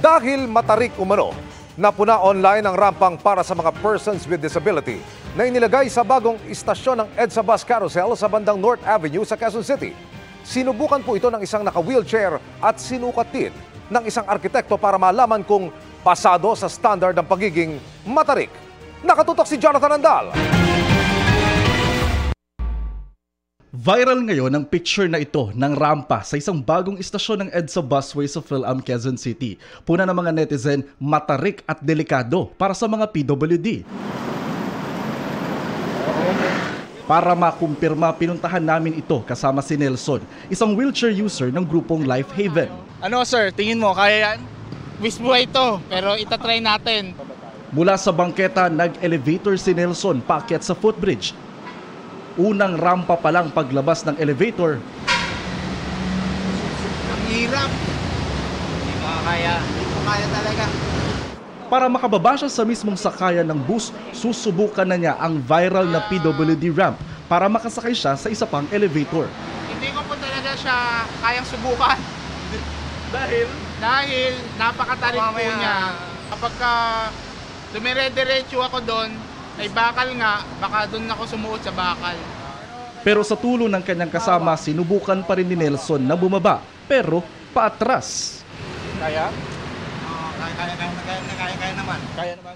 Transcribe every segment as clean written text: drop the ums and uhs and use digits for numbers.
Dahil matarik umano, napuna online ang rampang para sa mga persons with disability na inilagay sa bagong istasyon ng EDSA Bus Carousel sa bandang North Avenue sa Quezon City. Sinubukan po ito ng isang naka-wheelchair at sinukat din ng isang arkitekto para malaman kung pasado sa standard ng pagiging matarik. Nakatutok si Jonathan Andal. Viral ngayon ang picture na ito ng rampa sa isang bagong istasyon ng EDSA Busway sa Phil-Am, Quezon City. Puna ng mga netizen, matarik at delikado para sa mga PWD. Para makumpirma, pinuntahan namin ito kasama si Nelson, isang wheelchair user ng grupong Life Haven. Ano sir, tingin mo, kaya yan? Wish buhay ito, pero itatry natin. Mula sa bangketa, nag-elevator si Nelson paakyat sa footbridge. Unang rampa pa lang paglabas ng elevator. Ang hirap. Hindi ko kaya. Hindi ko kaya talaga. Para makababa siya sa mismong sakayan ng bus, susubukan na niya ang viral na PWD ramp para makasakay siya sa isa pang elevator. Hindi ko po talaga siya kayang subukan. Dahil napakatarik po niya. Kapag dumire-diretso ako doon, ay bakal nga, baka doon ako sumuot sa bakal. Pero sa tulong ng kanyang kasama, sinubukan pa rin ni Nelson na bumaba, pero paatras. Kaya? Kaya naman.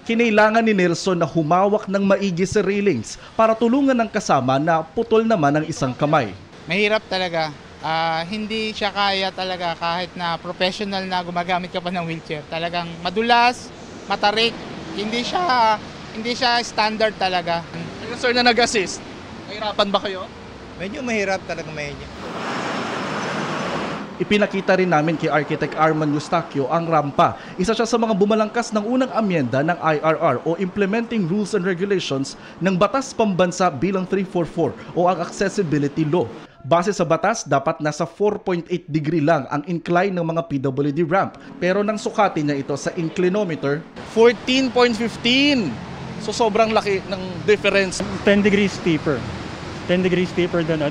Kinailangan ni Nelson na humawak ng maigi sa railings para tulungan ng kasama na putol naman ang isang kamay. Mahirap talaga. Hindi siya kaya talaga kahit na professional na gumagamit ka pa ng wheelchair. Talagang madulas, matarik, hindi siya standard talaga. Ayun sir na nag-assist, mahirapan ba kayo? Medyo mahirap talaga medyo. Ipinakita rin namin kay Architect Arman Eustaquio ang rampa. Isa siya sa mga bumalangkas ng unang amyenda ng IRR o Implementing Rules and Regulations ng Batas Pambansa bilang 344 o ang Accessibility Law. Base sa batas, dapat nasa 4.8 degree lang ang incline ng mga PWD ramp. Pero nang sukatin niya ito sa inclinometer, 14.15. So sobrang laki ng difference. 10 degrees steeper. 10 degrees steeper than 1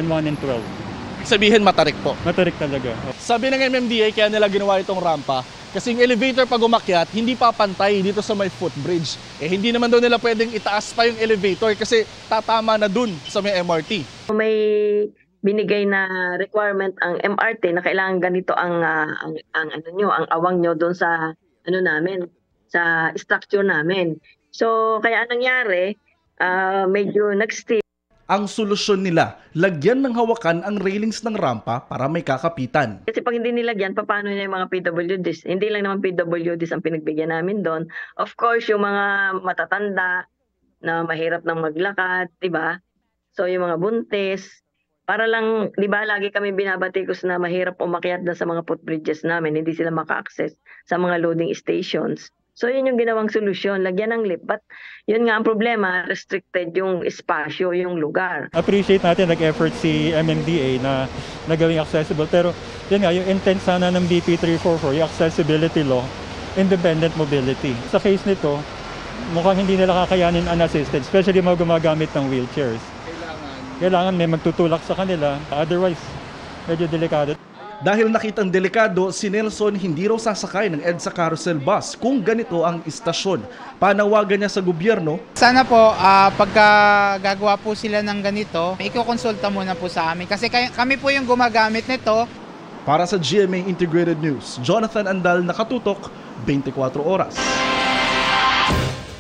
and 12. Sabihin matarik po. Matarik talaga. Sabi ng MMDA kaya nila ginawa itong rampa kasi yung elevator pag umakyat hindi pa pantay dito sa may footbridge. Hindi naman daw nila pwedeng itaas pa yung elevator kasi tatama na dun sa may MRT. May binigay na requirement ang MRT na kailangan ganito ang awang nyo doon sa namin, sa structure namin. So kaya anong nangyari, medyo nag-stick. Ang solusyon nila, lagyan ng hawakan ang railings ng rampa para may kakapitan. Kasi pag hindi nilagyan, paano na yung mga PWDs? Hindi lang naman PWDs ang pinagbigyan namin doon. Of course, yung mga matatanda na mahirap nang maglakad, di ba? So yung mga buntis, para lang, di ba, lagi kami binabatikos na mahirap umakyat na sa mga footbridges namin, hindi sila maka-access sa mga loading stations. So yun yung ginawang solusyon, lagyan ng lift. But yun nga ang problema, restricted yung espasyo, yung lugar. Appreciate natin nag-effort si MMDA na gawing accessible. Pero yun nga, yung intent sana ng BP 344, yung accessibility law, independent mobility. Sa case nito, mukhang hindi nila kakayanin unassisted, especially mga gumagamit ng wheelchairs. Kailangan may magtutulak sa kanila, otherwise medyo delikado. Dahil nakitang delikado, si Nelson hindi raw sasakay ng EDSA Carousel Bus kung ganito ang istasyon. Panawagan niya sa gobyerno. Sana po, pagka gagawa po sila ng ganito, ikukonsulta muna po sa amin. Kasi kami po yung gumagamit nito. Para sa GMA Integrated News, Jonathan Andal, nakatutok, 24 oras.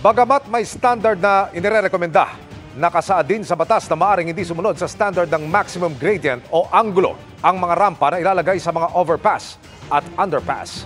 Bagamat may standard na inirekomenda, nakasaad din sa batas na maaaring hindi sumunod sa standard ng maximum gradient o anggulo ang mga rampa na ilalagay sa mga overpass at underpass.